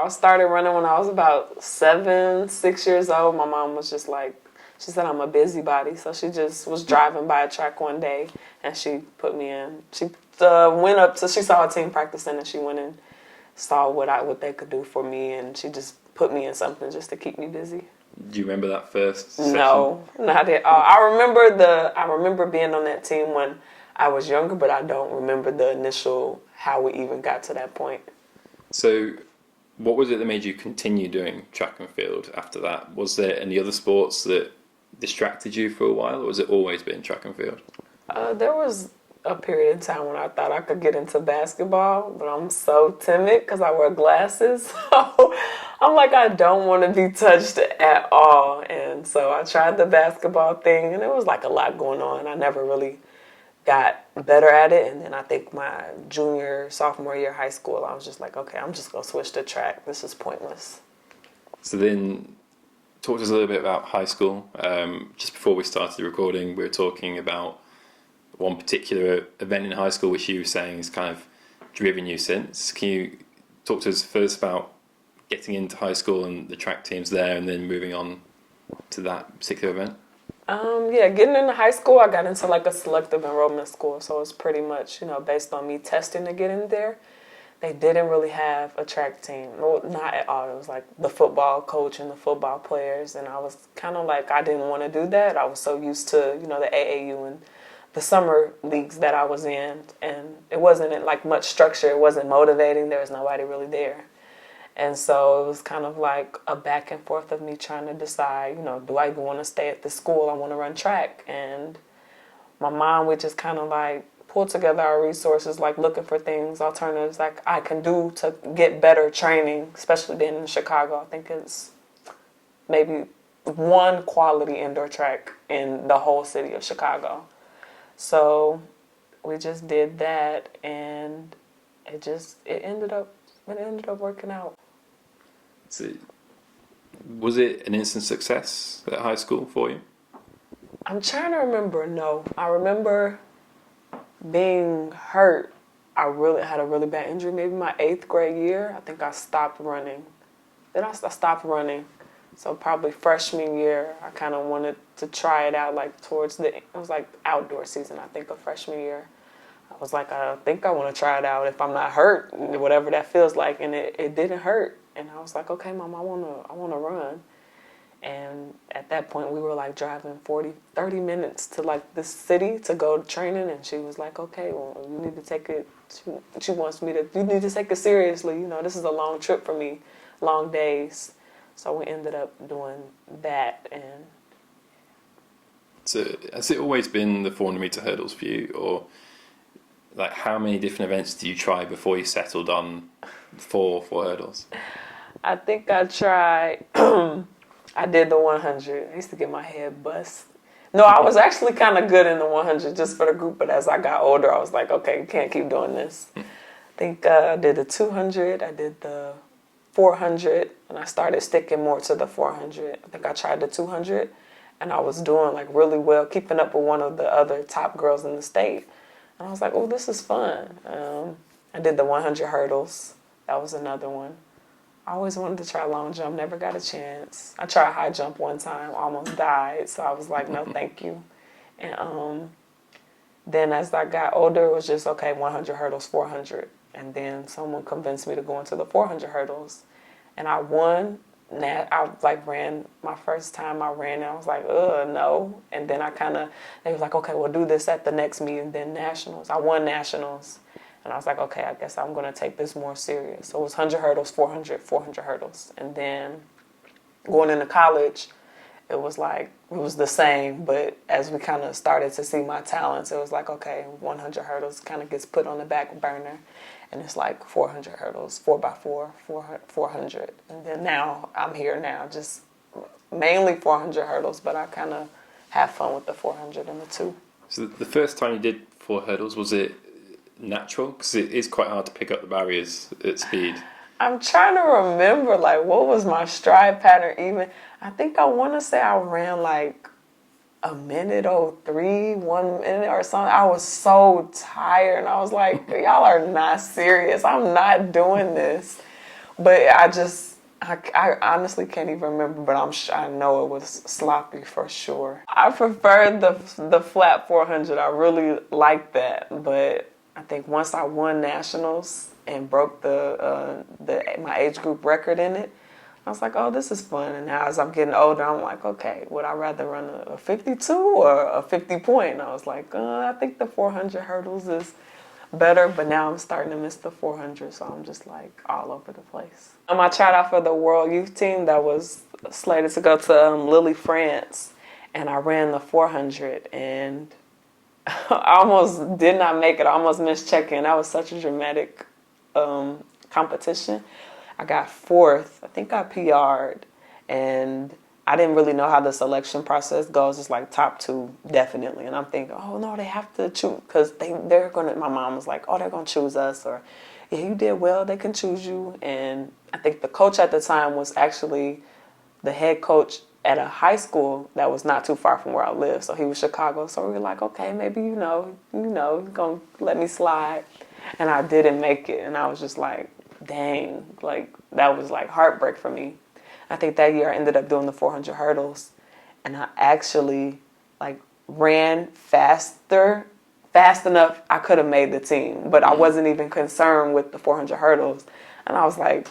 I started running when I was about 6 years old. My mom was just like, she said I'm a busybody, so she just was driving by a track one day, and she put me in. She went up to, she saw a team practicing, and she went and saw what they could do for me, and she just put me in something just to keep me busy. Do you remember that first session? No, not at all. I remember being on that team when I was younger, but I don't remember the initial how we even got to that point. So, what was it that made you continue doing track and field after that? Was there any other sports that distracted you for a while, or was it always been track and field? There was a period of time when I thought I could get into basketball, but I'm so timid because I wear glasses. So I'm like, I don't want to be touched at all. And so I tried the basketball thing, and it was like a lot going on. I never really got better at it. And then I think my sophomore year of high school, I was just like, okay, I'm just going to switch to track. This is pointless. So then, talk to us a little bit about high school. Just before we started the recording, we were talking about one particular event in high school which you were saying has kind of driven you since. Can you talk to us first about getting into high school and the track teams there, and then moving on to that particular event? Getting into high school, I got into like a selective enrollment school, so it's pretty much, based on me testing to get in there. They didn't really have a track team. Well, not at all. It was like the football coach and the football players, and I was kind of like, I didn't want to do that. I was so used to, the AAU and the summer leagues that I was in, and it wasn't like much structure. It wasn't motivating. There was nobody really there. And so it was kind of like a back and forth of me trying to decide, do I even want to stay at this school? I want to run track. And my mom would just kind of like pull together our resources, like looking for things, alternatives like I can do to get better training, especially being in Chicago. I think it's maybe one quality indoor track in the whole city of Chicago. So we just did that, and it ended up working out. So, was it an instant success at high school for you? I'm trying to remember. No, I remember being hurt. I really had a really bad injury. Maybe my 8th grade year, I think I stopped running. Then I stopped running. So probably freshman year, I kind of wanted to try it out, like it was like outdoor season, I think, of freshman year. I was like, I think I want to try it out if I'm not hurt, whatever that feels like. And it didn't hurt. And I was like, okay, Mom, I want to run. And at that point, we were like driving 30 minutes to like this city to go to training. And she was like, okay, well, you need to take it. She wants me to, you need to take it seriously. This is a long trip for me, long days. So we ended up doing that. And so has it always been the 400 meter hurdles for you, or like how many different events do you try before you settled on four hurdles? I think I tried. I did the 100. I used to get my head bust. No, I was actually kind of good in the 100 just for the group, but as I got older, I was like, okay, you can't keep doing this. I think I did the 200, I did the 400, and I started sticking more to the 400. I think I tried the 200, and I was doing like really well, keeping up with one of the other top girls in the state. And I was like, oh, this is fun. I did the 100 hurdles. That was another one. I always wanted to try long jump, never got a chance. I tried high jump one time, almost died, so I was like, no, thank you. And then as I got older, it was just, okay, 100 hurdles, 400. And then someone convinced me to go into the 400 hurdles. And I won. I like ran my first time I ran, and I was like, no. And then they was like, okay, we'll do this at the next meeting, then nationals. I won nationals. And I was like, okay, I guess I'm going to take this more serious. So it was 100 hurdles, 400 hurdles. And then going into college, it was the same. But as we kind of started to see my talents, it was like, okay, 100 hurdles kind of gets put on the back burner. And it's like 400 hurdles, 4x4, 400. And then now I'm here now, just mainly 400 hurdles, but I kind of have fun with the 400 and the 2. So the first time you did 4 hurdles, was it natural? Because it is quite hard to pick up the barriers at speed. I'm trying to remember, like, what was my stride pattern even? I think I want to say I ran like a minute 03, 1 minute or something. I was so tired, and I was like, y'all are not serious. I'm not doing this. But I honestly can't even remember, but I know it was sloppy for sure. I prefer the flat 400. I really like that, but I think once I won nationals and broke the my age group record in it, I was like, oh, this is fun. And now as I'm getting older, I'm like, okay, would I rather run a 52 or a 50 point? And I was like, I think the 400 hurdles is better, but now I'm starting to miss the 400, so I'm just like all over the place. I tried out for the World Youth Team that was slated to go to Lille, France, and I ran the 400, and I almost did not make it. I almost missed check-in. That was such a dramatic competition. I got fourth. I think I PR'd, and I didn't really know how the selection process goes. It's like top two, definitely. And I'm thinking, oh, no, they have to choose, because they're going to, my mom was like, oh, they're going to choose us, or, yeah, you did well, they can choose you. And I think the coach at the time was actually the head coach at a high school that was not too far from where I lived. So he was Chicago. So we were like, okay, maybe, you're going to let me slide. And I didn't make it. And I was just like, dang, like, that was like heartbreak for me. I think that year I ended up doing the 400 hurdles, and I actually like ran fast enough I could have made the team, but I wasn't even concerned with the 400 hurdles. And I was like,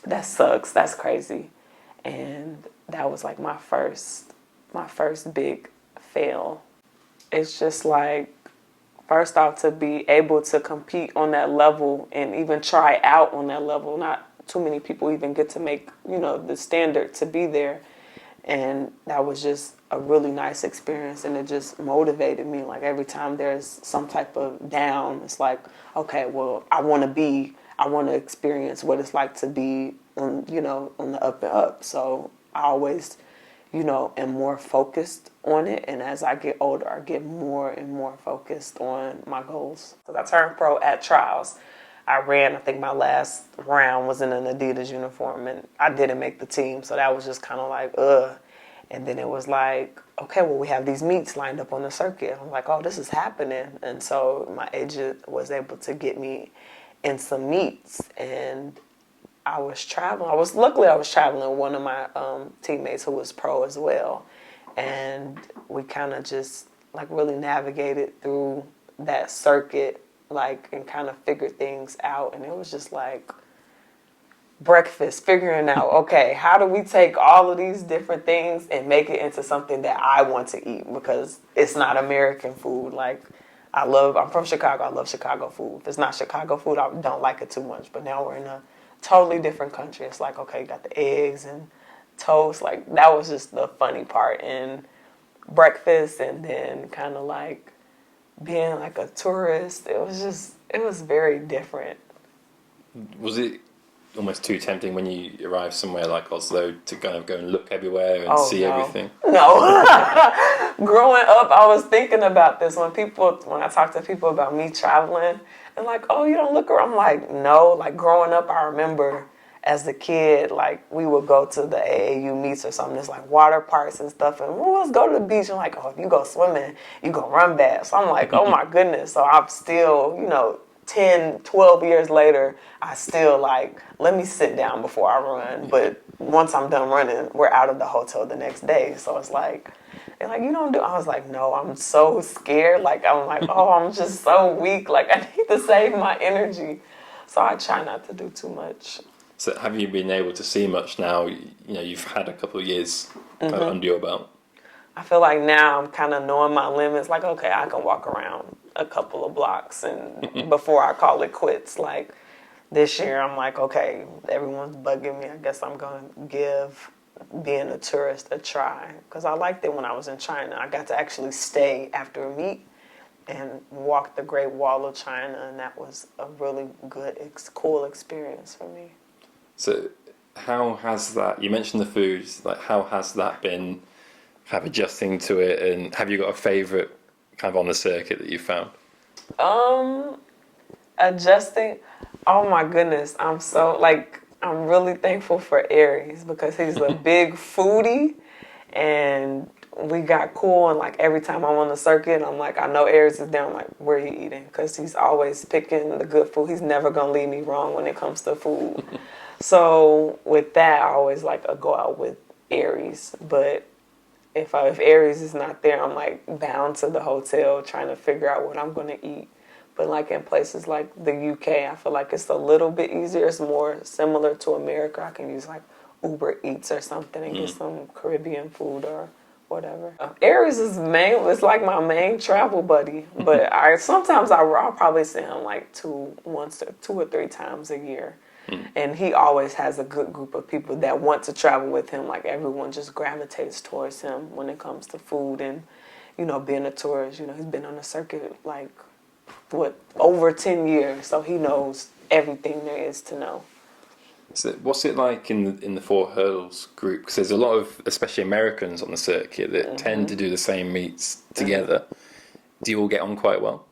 that sucks, that's crazy. And that was like my first big fail. It's just like, first off, to be able to compete on that level and even try out on that level, not too many people even get to make, the standard to be there. And that was just a really nice experience, and it just motivated me. Like every time there's some type of down, it's like, okay, well, I want to experience what it's like to be on the up and up. So I always, am more focused on it. And as I get older, I get more and more focused on my goals. So I turned pro at trials. I think my last round was in an Adidas uniform, and I didn't make the team. So that was just kind of like, ugh. And then it was like, okay, well, we have these meets lined up on the circuit. I'm like, oh, this is happening. And so my agent was able to get me in some meets, and I was traveling. Luckily I was traveling with one of my teammates who was pro as well. And we kind of just like really navigated through that circuit, like, and kind of figured things out. And it was just like breakfast, figuring out, okay, how do we take all of these different things and make it into something that I want to eat, because it's not American food. Like, I'm from Chicago, I love Chicago food. If it's not Chicago food, I don't like it too much. But now we're in a totally different country. It's like, okay, you got the eggs and toast. Like, that was just the funny part in breakfast, and then kind of like being like a tourist. It was very different. Was it almost too tempting when you arrived somewhere like Oslo to kind of go and look everywhere and see everything? No. Growing up, I was thinking about this when I talk to people about me traveling, and like, oh, you don't look around. I'm like, no. Like, growing up, I remember as a kid, like, we would go to the AAU meets or something. There's like water parks and stuff, and well, let's go to the beach. And like, oh, if you go swimming, you go run bath. So I'm like, oh my goodness. So I'm still, 10, 12 years later, I still like, let me sit down before I run. But once I'm done running, we're out of the hotel the next day. So it's like, they're like, you don't do. I was like, no, I'm so scared. Like, I'm like, oh, I'm just so weak. Like, I need to save my energy. So I try not to do too much. So have you been able to see much now? You've had a couple of years kind of under your belt. I feel like now I'm kind of knowing my limits. Like, okay, I can walk around a couple of blocks and before I call it quits. Like, this year I'm like, okay, everyone's bugging me. I guess I'm going to give being a tourist a try, because I liked it when I was in China. I got to actually stay after a meet and walk the Great Wall of China, and that was a really good, cool experience for me. So how has that, you mentioned the food, like how has that been kind of adjusting to it, and have you got a favourite kind of on the circuit that you found? Adjusting, oh my goodness, I'm really thankful for Aries, because he's a big foodie, and we got cool, and like every time I'm on the circuit, I'm like, I know Aries is down, like, where he eating? Because he's always picking the good food. He's never gonna lead me wrong when it comes to food. So with that, I always like go out with Aries. But if Aries is not there, I'm like bound to the hotel trying to figure out what I'm gonna eat. But like in places like the UK, I feel like it's a little bit easier. It's more similar to America. I can use like Uber Eats or something and get some Caribbean food or whatever. Aries is it's like my main travel buddy. But I'll probably see him like two or three times a year. And he always has a good group of people that want to travel with him. Like everyone just gravitates towards him when it comes to food and, being a tourist. He's been on the circuit like, over 10 years. So he knows everything there is to know. So what's it like in the four hurdles group? Because there's a lot of, especially Americans on the circuit, that tend to do the same meets together. Do you all get on quite well?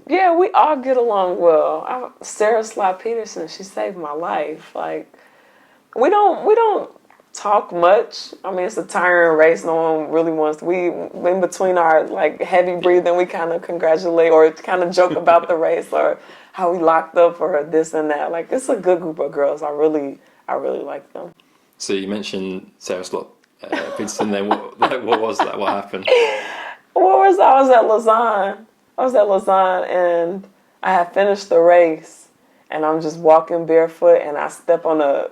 Yeah, we all get along well. Sara Slott Peterson, she saved my life. Like, we don't talk much. I mean, it's a tiring race. No one really wants. In between our like heavy breathing, we kind of congratulate or kind of joke about the race or how we locked up or this and that. Like, it's a good group of girls. I really like them. So you mentioned Sara Slott Petersen. Then what was that? What happened? I was at Lausanne. And I had finished the race, and I'm just walking barefoot, and I step on a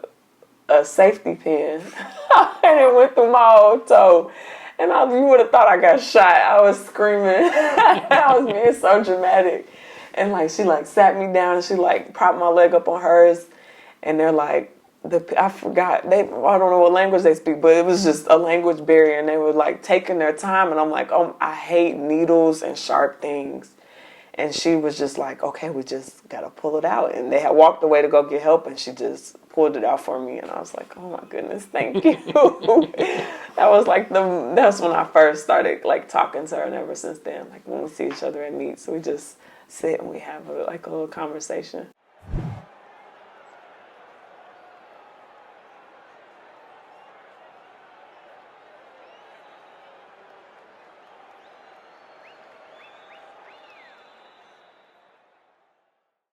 safety pin, and it went through my whole toe. And you would have thought I got shot. I was screaming. I was being so dramatic. And like she like sat me down, and she like propped my leg up on hers, and they're like, I forgot. I don't know what language they speak, but it was just a language barrier, and they were like taking their time, and I'm like, oh, I hate needles and sharp things. And she was just like, okay, we just gotta pull it out. And they had walked away to go get help, and she just pulled it out for me, and I was like, oh my goodness, thank you. That's when I first started like talking to her, and ever since then, like when we see each other at meets, we just sit and we have a little conversation.